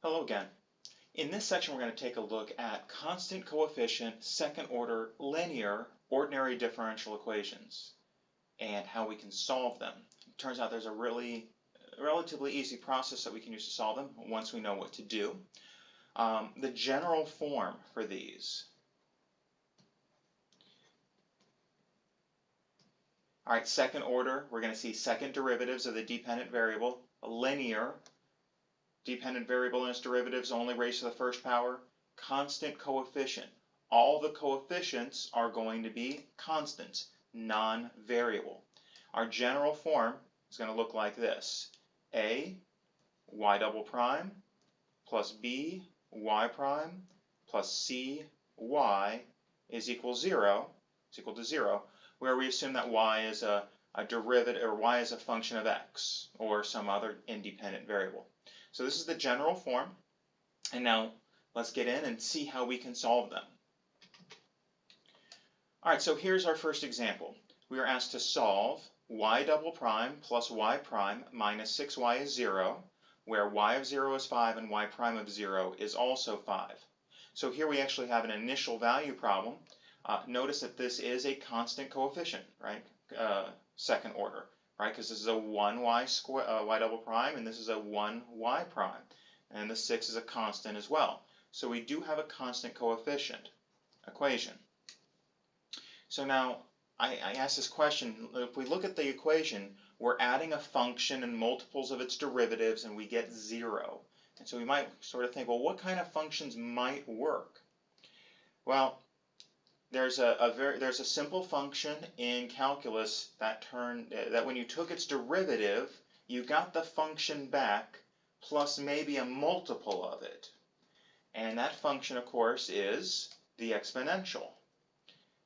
Hello again. In this section, we're going to take a look at constant coefficient, second order, linear, ordinary differential equations and how we can solve them. It turns out there's a relatively easy process that we can use to solve them once we know what to do. The general form for these. All right, second order, we're going to see second derivatives of the dependent variable, linear, dependent variable and its derivatives only raised to the first power, constant coefficient. All the coefficients are going to be constants, non-variable. Our general form is going to look like this. A, y double prime, plus b, y prime, plus c, y is equal to 0, where we assume that y is a derivative, or y is a function of x, or some other independent variable. So this is the general form, and now let's get in and see how we can solve them. Alright, so here's our first example. We are asked to solve y double prime plus y prime minus 6y is 0, where y of 0 is 5 and y prime of 0 is also 5. So here we actually have an initial value problem. Notice that this is a constant coefficient, right? Second order. Right, because this is a 1y double prime, and this is a 1y prime, and the 6 is a constant as well. So we do have a constant coefficient equation. So now I ask this question, if we look at the equation, we're adding a function and multiples of its derivatives, and we get 0. And so we might sort of think, well, what kind of functions might work? Well, there's a simple function in calculus that when you took its derivative, you got the function back plus maybe a multiple of it. And that function, of course, is the exponential.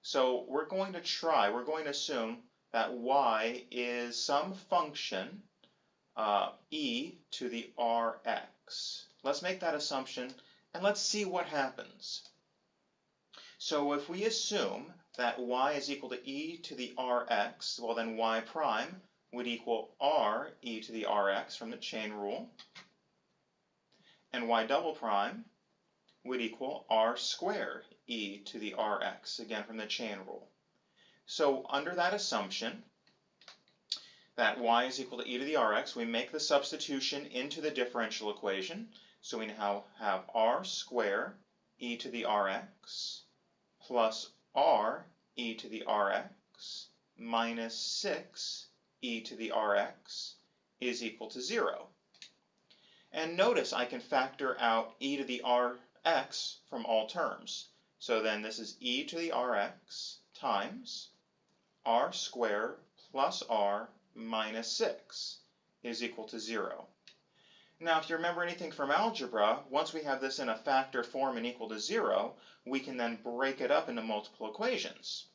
So we're going to assume that y is some function e to the rx. Let's make that assumption and let's see what happens. So if we assume that y is equal to e to the rx, well then y prime would equal r e to the rx from the chain rule, and y double prime would equal r squared e to the rx, again from the chain rule. So under that assumption that y is equal to e to the rx, we make the substitution into the differential equation. So we now have r squared e to the rx plus r e to the rx minus 6 e to the rx is equal to 0. And notice I can factor out e to the rx from all terms. So then this is e to the rx times r squared plus r minus 6 is equal to 0. Now, if you remember anything from algebra, once we have this in a factor form and equal to 0, we can then break it up into multiple equations.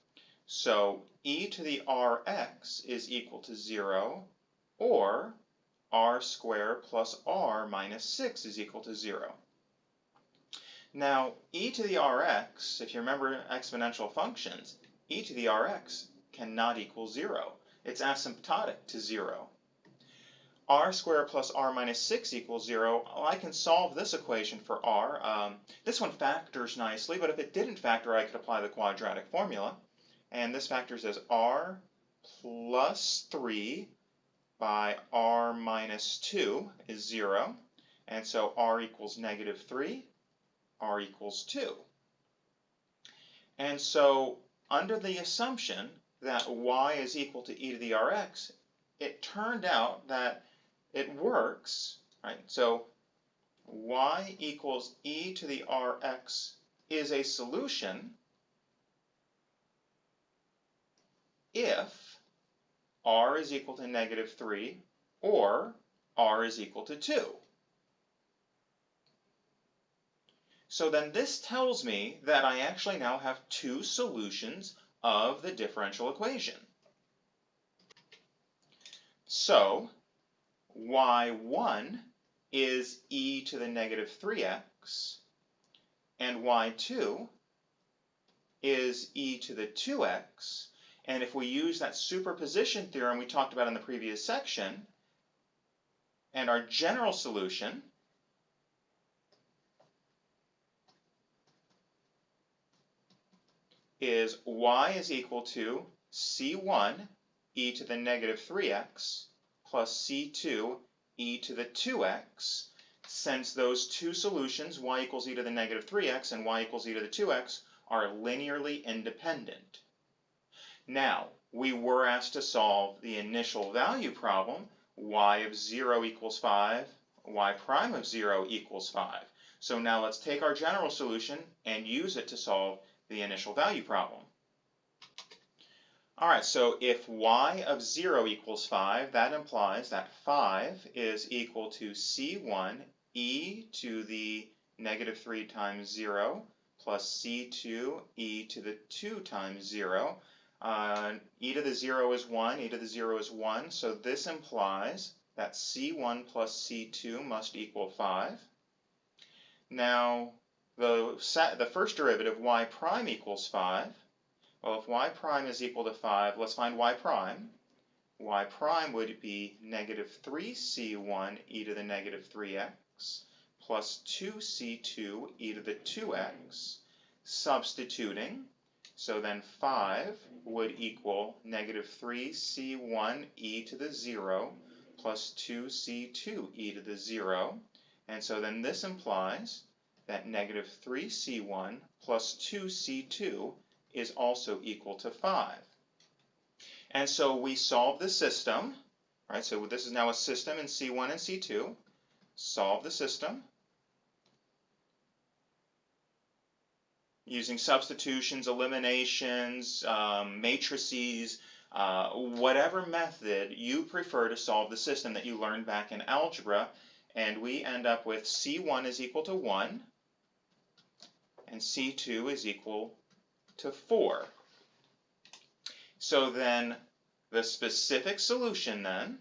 So e to the rx is equal to 0, or r squared plus r minus 6 is equal to 0. Now, e to the rx, if you remember exponential functions, e to the rx cannot equal 0. It's asymptotic to 0. R squared plus r minus 6 equals 0, well, I can solve this equation for r. This one factors nicely, but if it didn't factor, I could apply the quadratic formula. And this factors as r plus 3 by r minus 2 is 0. And so r equals negative 3, r equals 2. And so under the assumption that y is equal to e to the rx, it turned out that it works, right? So y equals e to the rx is a solution if r is equal to negative 3 or r is equal to 2. So then this tells me that I actually now have two solutions of the differential equation. So y1 is e to the negative 3x, and y2 is e to the 2x. And if we use that superposition theorem we talked about in the previous section, and our general solution is y is equal to c1 e to the negative 3x plus c2 e to the 2x, since those two solutions, y equals e to the negative 3x and y equals e to the 2x, are linearly independent. Now, we were asked to solve the initial value problem, y of 0 equals 5, y prime of 0 equals 5. So now let's take our general solution and use it to solve the initial value problem. Alright, so if y of 0 equals 5, that implies that 5 is equal to c1 e to the negative 3 times 0 plus c2 e to the 2 times 0. E to the 0 is 1, e to the 0 is 1, so this implies that c1 plus c2 must equal 5. Now, the first derivative, y prime equals 5. Well, if y prime is equal to 5, let's find y prime. Y prime would be negative 3c1 e to the negative 3x plus 2c2 e to the 2x, substituting. So then 5 would equal negative 3c1 e to the 0 plus 2c2 e to the 0. And so then this implies that negative 3c1 plus 2c2 is also equal to 5. And so we solve the system, right? So this is now a system in C1 and C2. Solve the system using substitutions, eliminations, matrices, whatever method you prefer to solve the system that you learned back in algebra. And we end up with C1 is equal to 1 and C2 is equal to 4. So then the specific solution then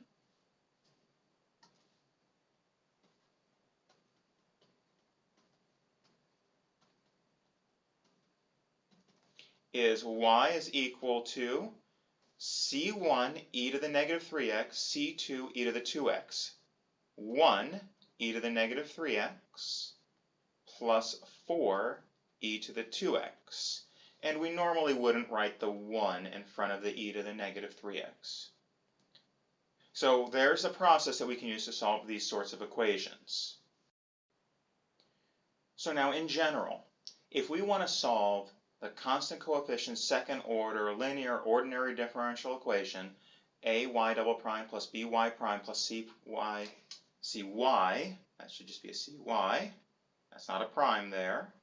is y is equal to c1 e to the negative 3x, c2 e to the 2x, 1 e to the negative 3x plus 4 e to the 2x. And we normally wouldn't write the 1 in front of the e to the negative 3x. So there's a process that we can use to solve these sorts of equations. So now in general, if we want to solve the constant coefficient second order linear ordinary differential equation, ay double prime plus by prime plus cy, that should just be a cy, that's not a prime there,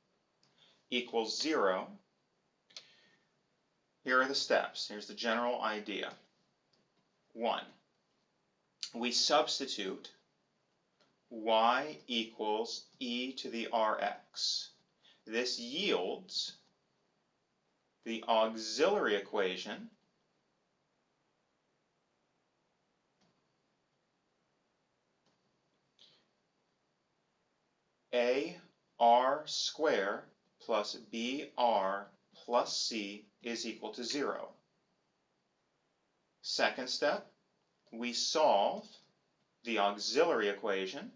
equals 0, here are the steps. Here's the general idea. 1. We substitute y equals e to the rx. This yields the auxiliary equation ar squared plus br plus c is equal to 0. Second step, we solve the auxiliary equation.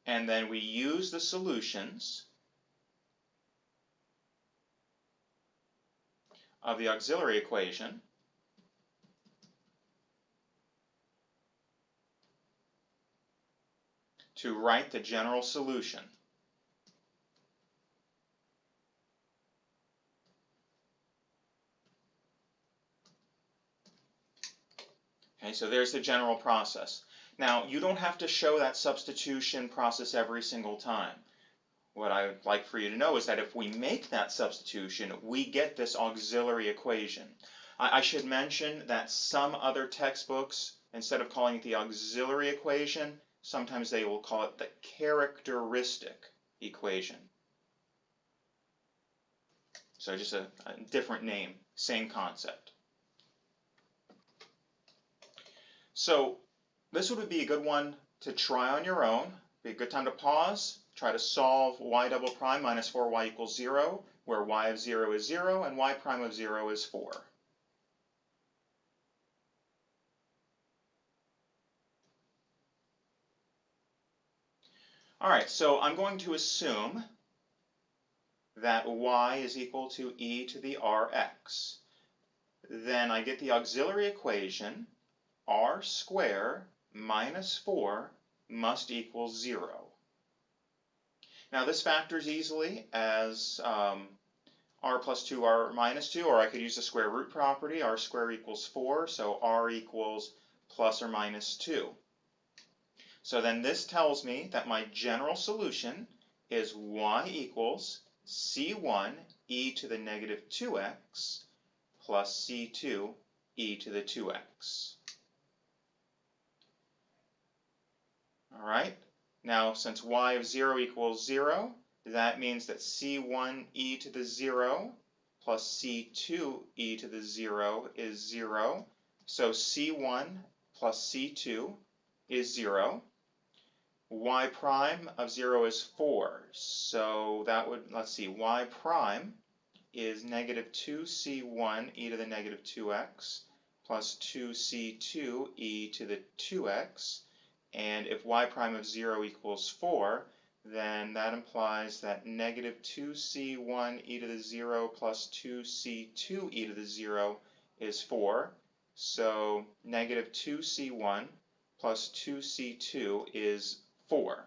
And then we use the solutions of the auxiliary equation to write the general solution. Okay, so there's the general process. Now, you don't have to show that substitution process every single time. What I would like for you to know is that if we make that substitution, we get this auxiliary equation. I should mention that some other textbooks, instead of calling it the auxiliary equation, sometimes they will call it the characteristic equation. So just a different name, same concept. So this would be a good one to try on your own. Be a good time to pause, try to solve y double prime minus 4y equals 0, where y of 0 is 0 and y prime of 0 is 4. All right, so I'm going to assume that y is equal to e to the rx. Then I get the auxiliary equation, r squared minus 4 must equal 0. Now this factors easily as r plus 2, r minus 2, or I could use the square root property, r squared equals 4, so r equals plus or minus 2. So then this tells me that my general solution is y equals c1 e to the negative 2x plus c2 e to the 2x. All right, now since y of 0 equals 0, that means that c1 e to the 0 plus c2 e to the 0 is 0. So c1 plus c2 is 0. Y prime of 0 is 4. So that would, let's see, y prime is negative 2c1 e to the negative 2x plus 2c2 e to the 2x. And if y prime of 0 equals 4, then that implies that negative 2c1 e to the 0 plus 2c2 e to the 0 is 4. So negative 2c1 plus 2c2 is 4.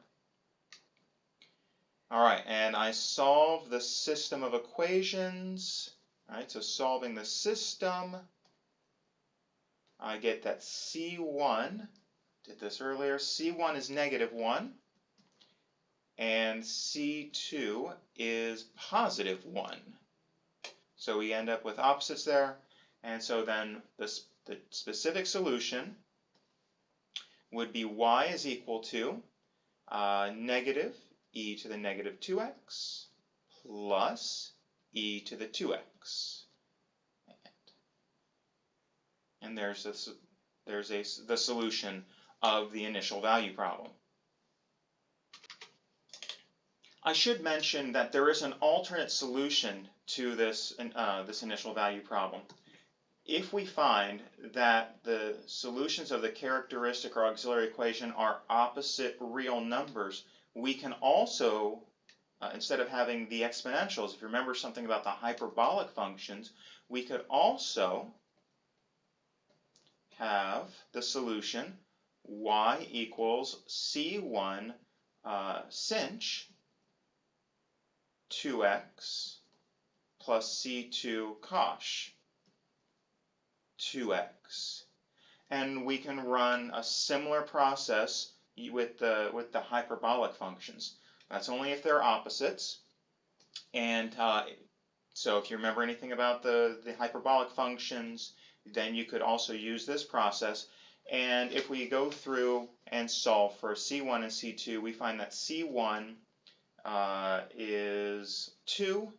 All right, and I solve the system of equations. All right, so solving the system, I get that c1, did this earlier, c1 is negative 1, and c2 is positive 1. So we end up with opposites there, and so then the specific solution would be y is equal to negative e to the negative 2x plus e to the 2x. And there's the solution of the initial value problem. I should mention that there is an alternate solution to this initial value problem. If we find that the solutions of the characteristic or auxiliary equation are opposite real numbers, we can also, instead of having the exponentials, if you remember something about the hyperbolic functions, we could also have the solution y equals c1 sinh 2x plus c2 cosh 2x. And we can run a similar process with the hyperbolic functions. That's only if they're opposites. And so if you remember anything about the hyperbolic functions, then you could also use this process. And if we go through and solve for c1 and c2, we find that c1 is 2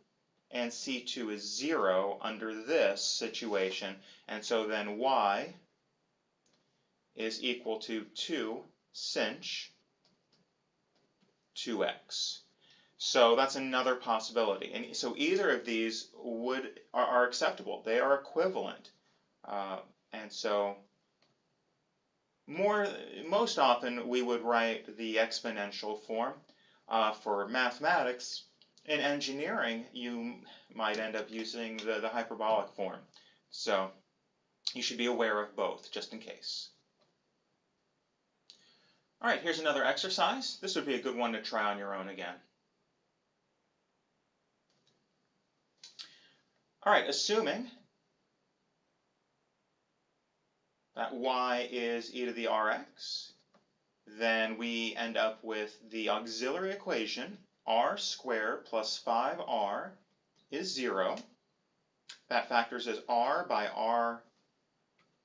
and c2 is 0 under this situation. And so then y is equal to 2 sinh 2x. So that's another possibility. And so either of these are acceptable. They are equivalent. And so most often we would write the exponential form. For mathematics, in engineering, you might end up using the hyperbolic form. So you should be aware of both, just in case. All right, here's another exercise. This would be a good one to try on your own again. All right, assuming that y is e to the rx, then we end up with the auxiliary equation r squared plus 5r is 0. That factors as r by r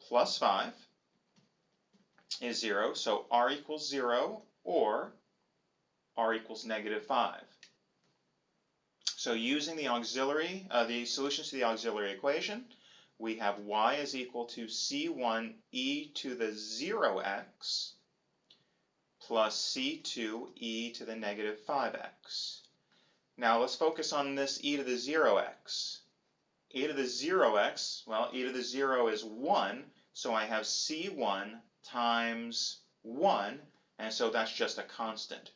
plus 5 is 0. So r equals 0 or r equals negative 5. So using the auxiliary, the solutions to the auxiliary equation, we have y is equal to c1 e to the 0x plus c2 e to the negative 5x. Now let's focus on this e to the 0x. E to the 0x, well, e to the 0 is 1, so I have c1 times 1, and so that's just a constant.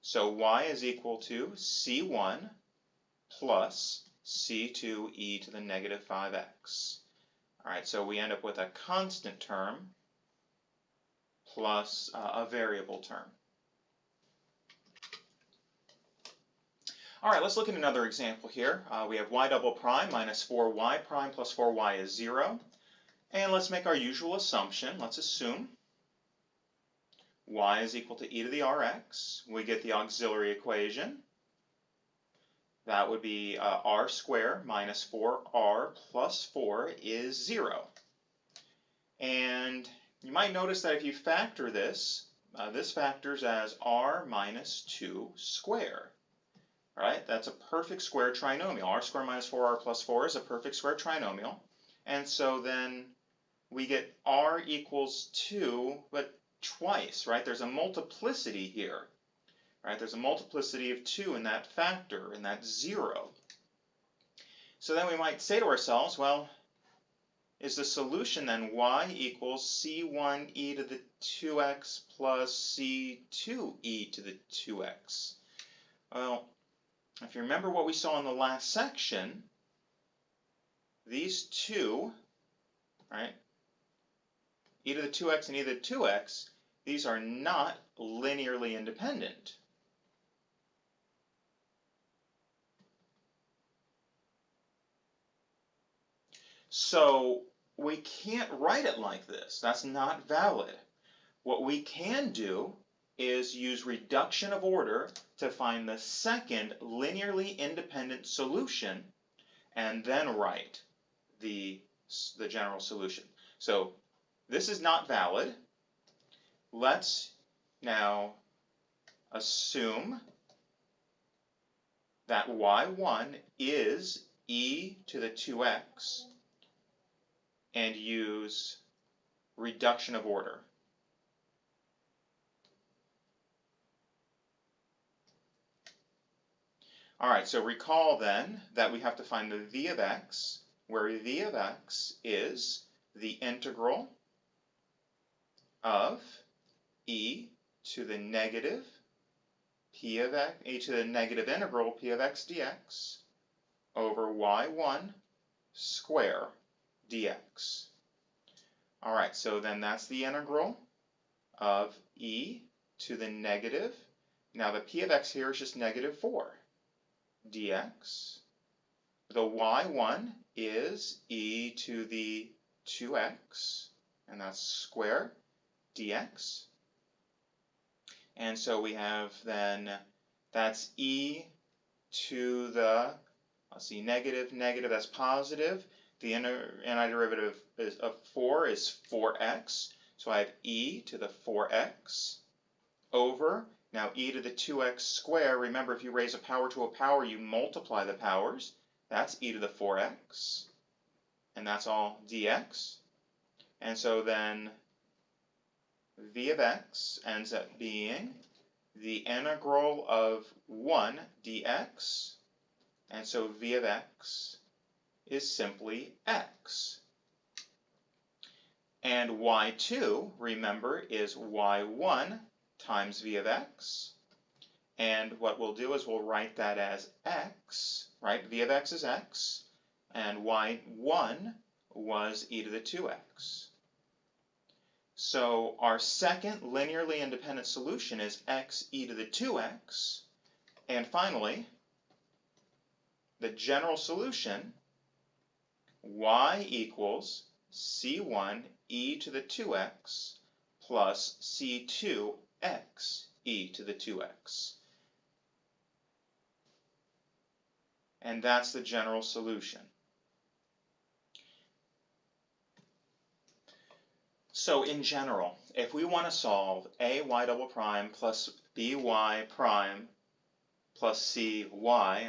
So y is equal to c1 plus c2e to the negative 5x. All right, so we end up with a constant term plus a variable term. All right, let's look at another example here. We have y double prime minus 4y prime plus 4y is 0. And let's make our usual assumption. Let's assume y is equal to e to the rx. We get the auxiliary equation. That would be r squared minus 4r plus 4 is 0. And you might notice that if you factor this, this factors as r minus 2 squared. Right? That's a perfect square trinomial. R squared minus 4r plus 4 is a perfect square trinomial. And so then we get r equals 2, but twice, right? There's a multiplicity here. Right? There's a multiplicity of 2 in that factor, in that 0. So then we might say to ourselves, well, is the solution then y equals c1e to the 2x plus c2e to the 2x? Well, if you remember what we saw in the last section, these two, right, e to the 2x and e to the 2x, these are not linearly independent. So we can't write it like this. That's not valid. What we can do is use reduction of order to find the second linearly independent solution and then write the general solution. So this is not valid. Let's now assume that y1 is e to the 2x and use reduction of order. All right, so recall then that we have to find the v of x, where v of x is the integral of e to the negative p of x, e to the negative integral p of x dx over y1 square dx. All right, so then that's the integral of e to the negative. Now the p of x here is just negative 4 dx. The y1 is e to the 2x, and that's square dx. And so we have then, that's e to the, let's see, negative, negative, that's positive. The antiderivative of 4 is 4x. So I have e to the 4x over, now e to the 2x squared. Remember, if you raise a power to a power, you multiply the powers. That's e to the 4x. And that's all dx. And so then v of x ends up being the integral of 1 dx. And so v of x is simply x. And y2, remember, is y1 times v of x. And what we'll do is we'll write that as x, right? V of x is x, and y1 was e to the 2x. So our second linearly independent solution is x e to the 2x. And finally, the general solution, y equals c1 e to the 2x plus c2x e to the 2x. And that's the general solution. So in general, if we want to solve a y double prime plus by prime plus cy,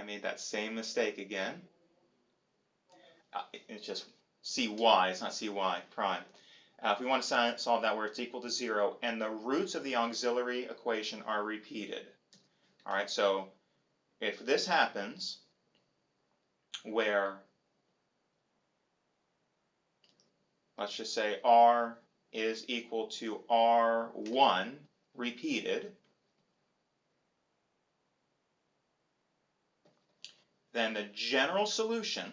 I made that same mistake again. It's just cy, it's not cy prime. If we want to solve that where it's equal to 0 and the roots of the auxiliary equation are repeated. All right, so if this happens where, let's just say r is equal to r1 repeated, then the general solution,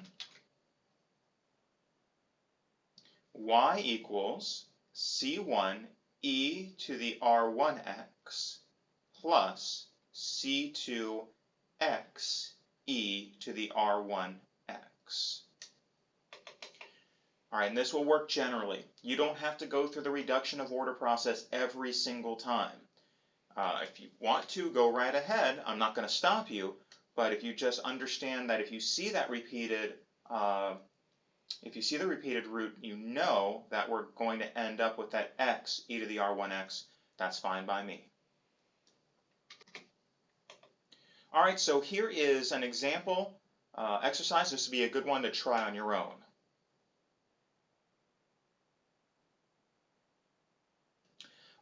y equals c1 e to the r1x plus c2 x e to the r1x. All right, and this will work generally. You don't have to go through the reduction of order process every single time. If you want to, go right ahead. I'm not going to stop you, but if you just understand that if you see that repeated, if you see the repeated root, you know that we're going to end up with that x e to the r1x. That's fine by me. All right, so here is an example exercise. This would be a good one to try on your own.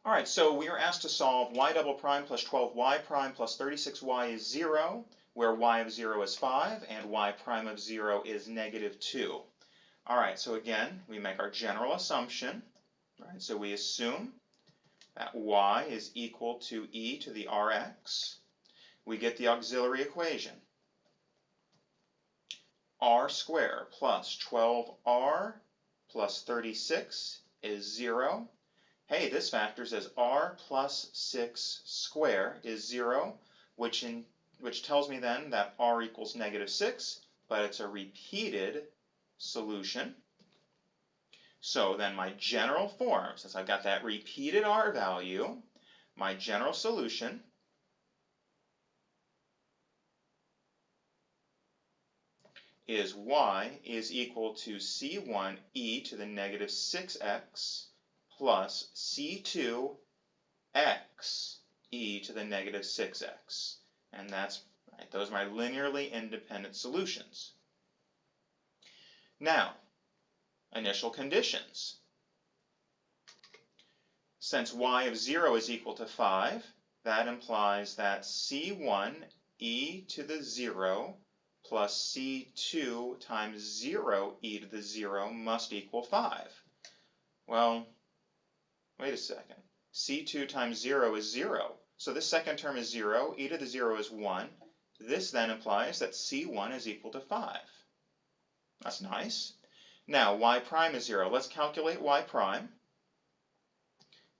All right, so we are asked to solve y double prime plus 12y prime plus 36y is 0, where y of 0 is 5 and y prime of 0 is negative 2. All right, so again, we make our general assumption. Right, so we assume that y is equal to e to the rx. We get the auxiliary equation. R squared plus 12r plus 36 is 0. Hey, this factor says r plus 6 squared is 0, which tells me then that r equals negative 6, but it's a repeated solution. So then my general form, since I've got that repeated r value, my general solution is y is equal to c1 e to the negative 6x plus c2 x e to the negative 6x. And that's right, those are my linearly independent solutions. Now, initial conditions. Since y of 0 is equal to 5, that implies that c1 e to the 0 plus c2 times 0 e to the 0 must equal 5. Well, wait a second. c2 times 0 is 0. So this second term is 0, e to the 0 is 1. This then implies that c1 is equal to 5. That's nice. Now, y prime is 0. Let's calculate y prime.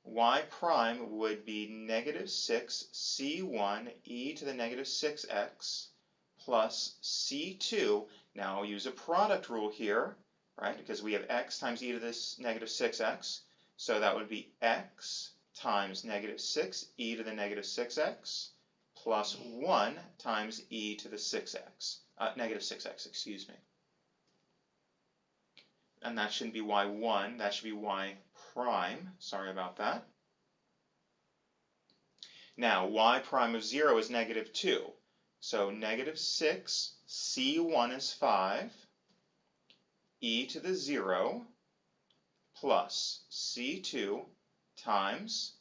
Y prime would be negative 6 c1 e to the negative 6x plus c2. Now I'll use a product rule here, right, because we have x times e to this negative 6x. So that would be x times negative 6 e to the negative 6x plus 1 times e to the 6x, negative 6x, excuse me. And that shouldn't be y1, that should be y prime. Sorry about that. Now, y prime of 0 is negative 2. So negative 6, c1 is 5, e to the 0 plus c2 times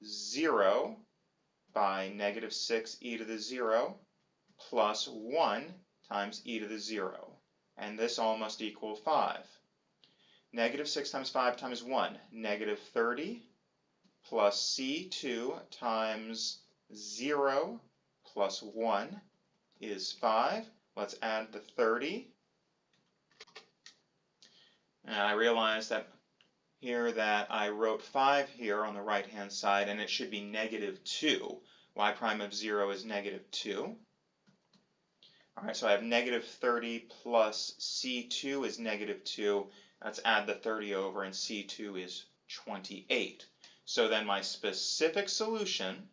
0 by negative 6 e to the 0 plus 1 times e to the 0. And this all must equal 5. Negative 6 times 5 times 1, negative 30, plus c2 times 0 plus 1 is 5. Let's add the 30. And I realize that here that I wrote 5 here on the right-hand side, and it should be negative 2. Y prime of 0 is negative 2. All right, so I have negative 30 plus c2 is negative 2. Let's add the 30 over, and c2 is 28. So then my specific solution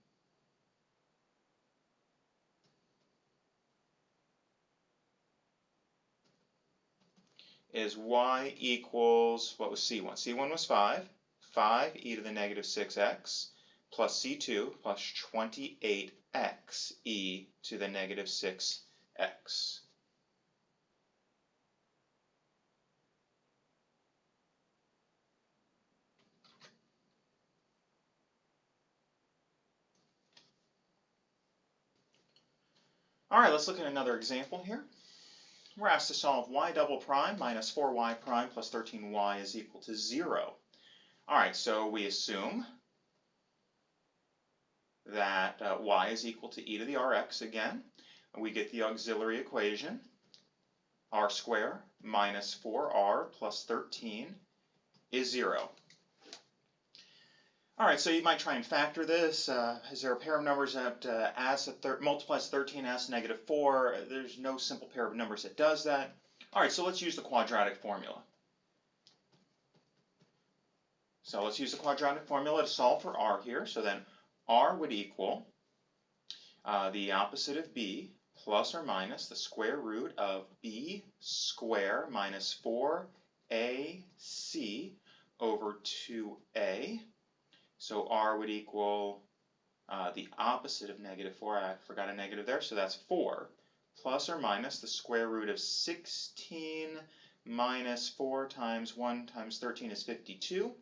is y equals, what was c1? c1 was 5, 5 e to the negative 6x plus c2 plus 28x e to the negative 6x. All right, let's look at another example here. We're asked to solve y double prime minus 4y prime plus 13y is equal to 0. All right, so we assume that y is equal to e to the rx again. we get the auxiliary equation, r squared minus 4r plus 13 is 0. All right, so you might try and factor this. Is there a pair of numbers that multiplies 13 as negative 4? There's no simple pair of numbers that does that. All right, so let's use the quadratic formula. So let's use the quadratic formula to solve for r here. So then r would equal the opposite of b plus or minus the square root of b squared minus 4ac over 2a. So r would equal the opposite of negative 4. I forgot a negative there, so that's 4 plus or minus the square root of 16 minus 4 times 1 times 13 is 52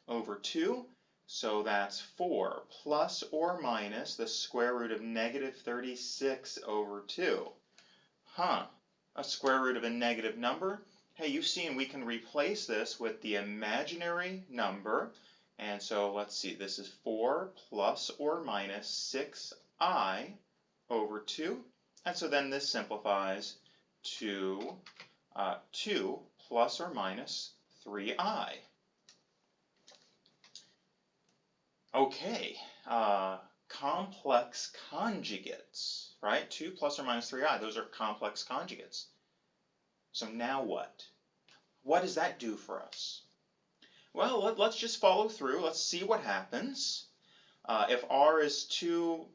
over 2. So that's 4 plus or minus the square root of negative 36 over 2. A square root of a negative number. Hey, you've seen we can replace this with the imaginary number. And so let's see, this is 4 plus or minus 6i over 2. And so then this simplifies to 2 plus or minus 3i. Okay, complex conjugates, right? 2 plus or minus 3i, those are complex conjugates. So now what? What does that do for us? Well, let's just follow through. Let's see what happens. If r is 2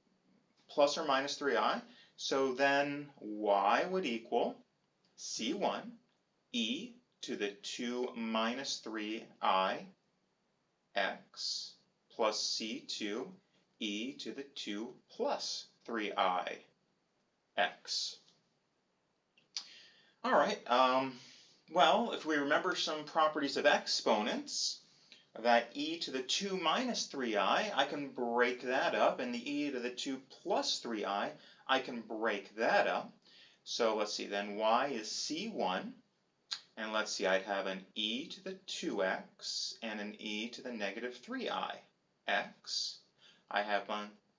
plus or minus 3i, so then y would equal c1 e to the 2 minus 3i x plus c2 e to the 2 plus 3i x. All right, well, if we remember some properties of exponents, that e to the 2 minus 3i, I can break that up, and the e to the 2 plus 3i, I can break that up. So let's see, then y is c1, and let's see, I'd have an e to the 2x and an e to the negative 3i x. I have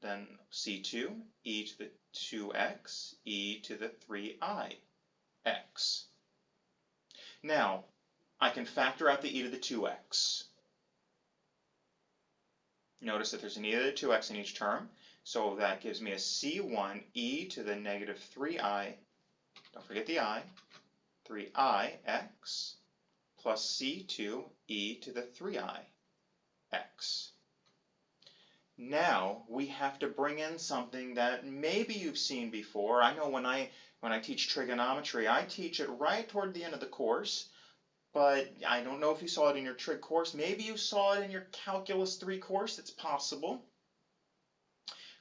then c2, e to the 2x, e to the 3i x. Now, I can factor out the e to the 2x. Notice that there's an e to the 2x in each term, so that gives me a c1 e to the negative 3i, don't forget the I, 3i x, plus c2 e to the 3i x. Now we have to bring in something that maybe you've seen before. I know when I teach trigonometry, I teach it right toward the end of the course, but I don't know if you saw it in your trig course. Maybe you saw it in your Calculus 3 course. It's possible.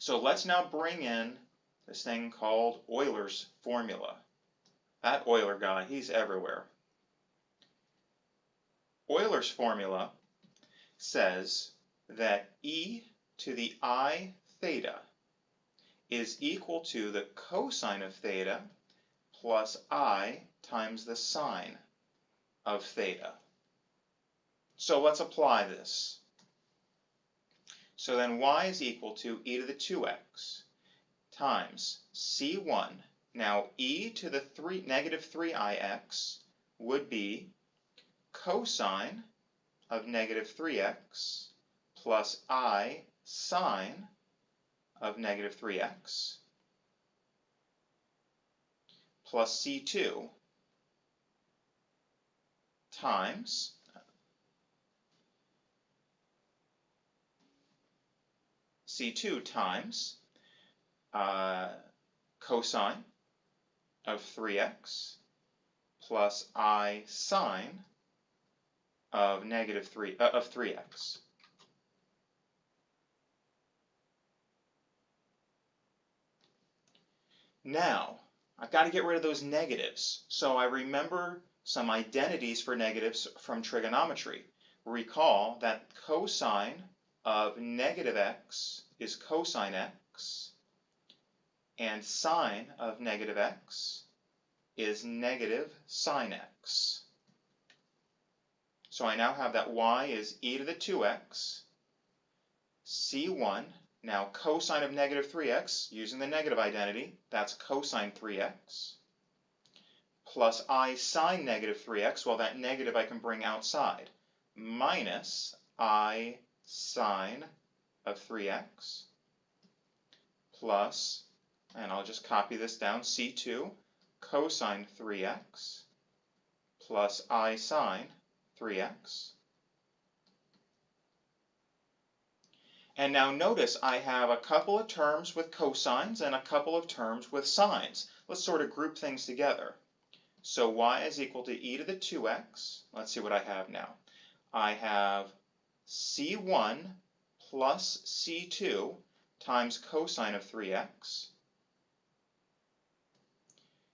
So let's now bring in this thing called Euler's formula. That Euler guy, he's everywhere. Euler's formula says that e to the I theta is equal to the cosine of theta plus I times the sine of theta. So let's apply this. So then y is equal to e to the 2x times c1. Now e to the negative 3ix would be cosine of negative 3x plus I sine of negative 3x plus c2 times cosine of 3x plus I sine of negative 3x. Now, I've got to get rid of those negatives. So I remember some identities for negatives from trigonometry. Recall that cosine of negative x is cosine x, and sine of negative x is negative sine x. So I now have that y is e to the 2x, c1. Now cosine of negative 3x, using the negative identity, that's cosine 3x, plus I sine negative 3x, well that negative I can bring outside, minus I sine of 3x, plus, and I'll just copy this down, C2, cosine 3x, plus I sine 3x. And now notice I have a couple of terms with cosines and a couple of terms with sines. Let's sort of group things together. So y is equal to e to the 2x. Let's see what I have now. I have c1 plus c2 times cosine of 3x.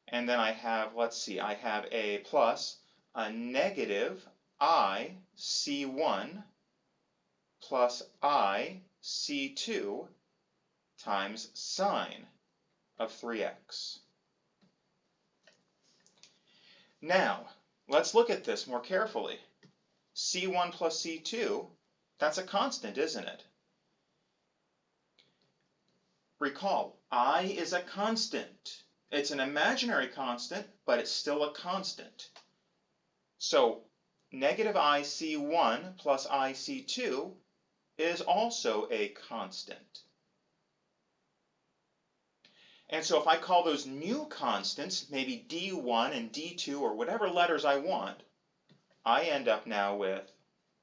And then I have, let's see, I have a plus a negative I c1 plus I c2 times sine of 3x. Now, let's look at this more carefully. c1 plus c2, that's a constant, isn't it? Recall, I is a constant. It's an imaginary constant, but it's still a constant. So, negative I c1 plus I c2 is also a constant. And so if I call those new constants, maybe d1 and d2 or whatever letters I want, I end up now with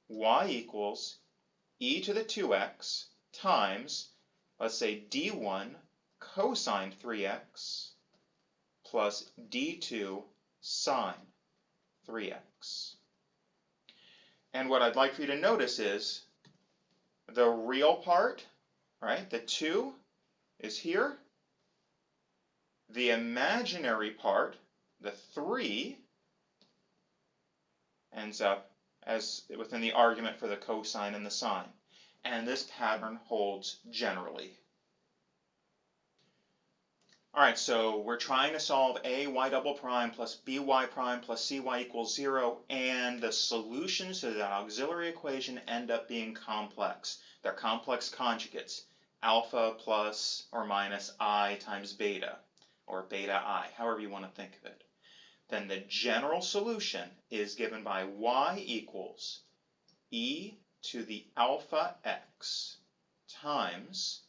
y equals e to the 2x times, let's say d1 cosine 3x plus d2 sine 3x. And what I'd like for you to notice is the real part, right, the 2 is here. The imaginary part, the 3, ends up as within the argument for the cosine and the sine. And this pattern holds generally. Alright, so we're trying to solve a y double prime plus by prime plus cy equals 0, and the solutions to that auxiliary equation end up being complex. They're complex conjugates, alpha plus or minus I times beta, or beta I, however you want to think of it. Then the general solution is given by y equals e to the alpha x times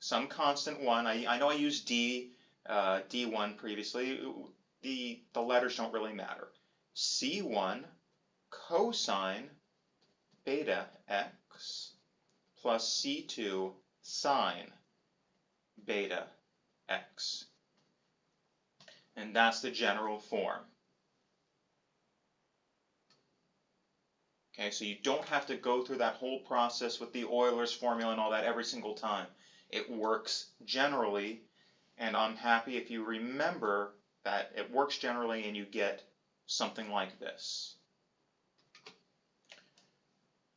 some constant 1. I know I used d1 previously. The letters don't really matter. c1 cosine beta x plus c2 sine beta x. And that's the general form. Okay, so you don't have to go through that whole process with the Euler's formula and all that every single time. It works generally, and I'm happy if you remember that it works generally and you get something like this.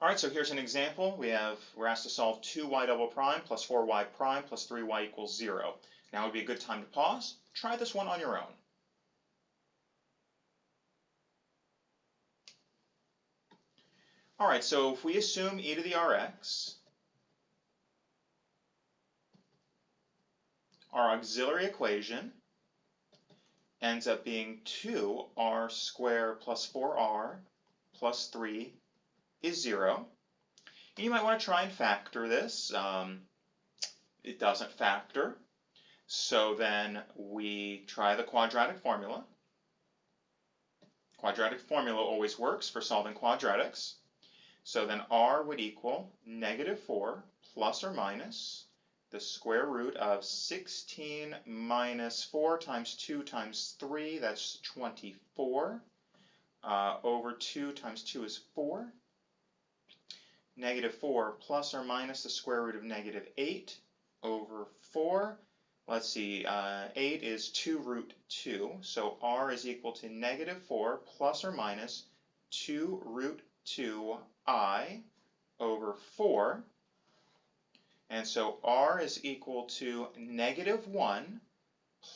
Alright, so here's an example. We're asked to solve 2y double prime plus 4y prime plus 3y equals 0. Now would be a good time to pause. Try this one on your own. Alright, so if we assume e to the rx, our auxiliary equation ends up being 2r squared plus 4r plus 3 is 0. And you might want to try and factor this. It doesn't factor. So then we try the quadratic formula. Quadratic formula always works for solving quadratics. So then r would equal negative 4 plus or minus the square root of 16 minus 4 times 2 times 3, that's 24, over 2 times 2 is 4. Negative 4 plus or minus the square root of negative 8 over 4. Let's see, 8 is 2 root 2, so r is equal to negative 4 plus or minus 2 root 2i over 4. And so r is equal to negative 1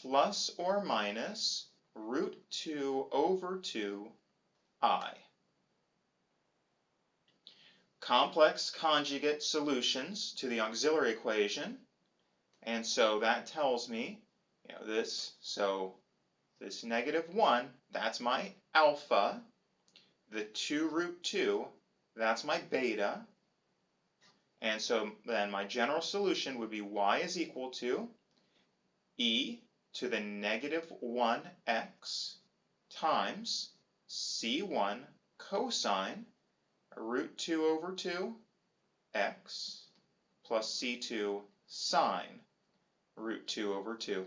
plus or minus root 2 over 2i. complex conjugate solutions to the auxiliary equation. And so that tells me, this -1, that's my alpha. The 2 root 2, that's my beta. And so then my general solution would be y is equal to e to the -1x times c1 cosine root 2 over 2 x plus c2 sine root 2 over 2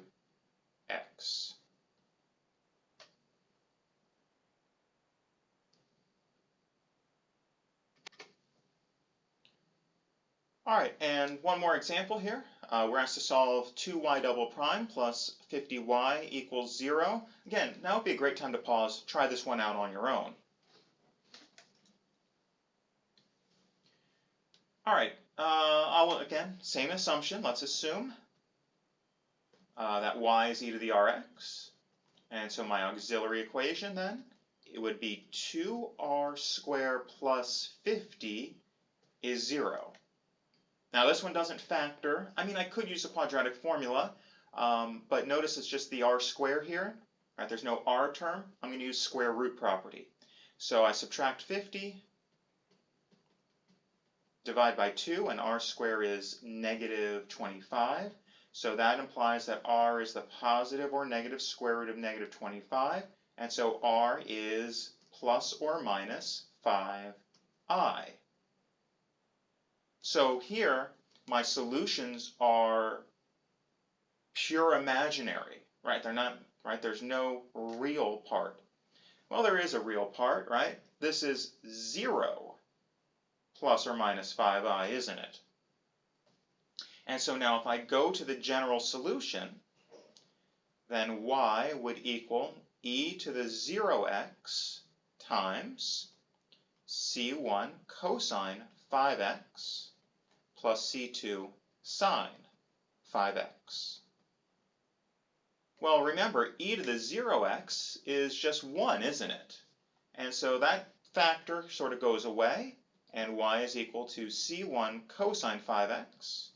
x. Alright, and one more example here. We're asked to solve 2y double prime plus 50y equals 0. Again, now would be a great time to pause, try this one out on your own. Alright, again, same assumption. Let's assume that y is e to the rx. And so my auxiliary equation then, it would be 2r squared plus 50 is 0. Now this one doesn't factor. I mean, I could use the quadratic formula, but notice it's just the r squared here. Right, there's no r term. I'm going to use square root property. So I subtract 50, divide by 2, and r squared is -25. So that implies that r is the positive or negative square root of -25. And so r is plus or minus 5i. So here, my solutions are pure imaginary, right? They're not, right? There's no real part. Well, there is a real part, right? This is 0 plus or minus 5i, isn't it? And so now if I go to the general solution, then y would equal e to the 0x times c1 cosine 5x plus c2 sine 5x. Well, remember, e to the 0x is just 1, isn't it? And so that factor sort of goes away, and y is equal to c1 cosine 5x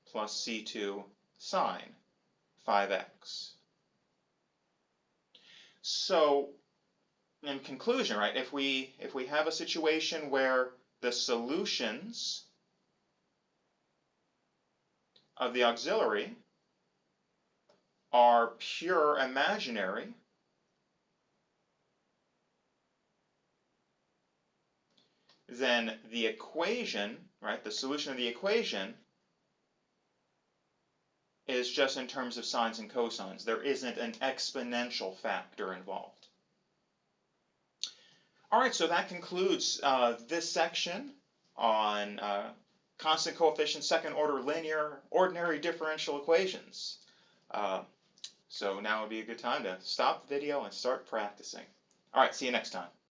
plus c2 sine 5x. So, in conclusion, right, if we have a situation where the solutions of the auxiliary are pure imaginary, then the equation, right, the solution of the equation is just in terms of sines and cosines. There isn't an exponential factor involved. All right, so that concludes this section on constant coefficient second order linear ordinary differential equations. So now would be a good time to stop the video and start practicing. All right, see you next time.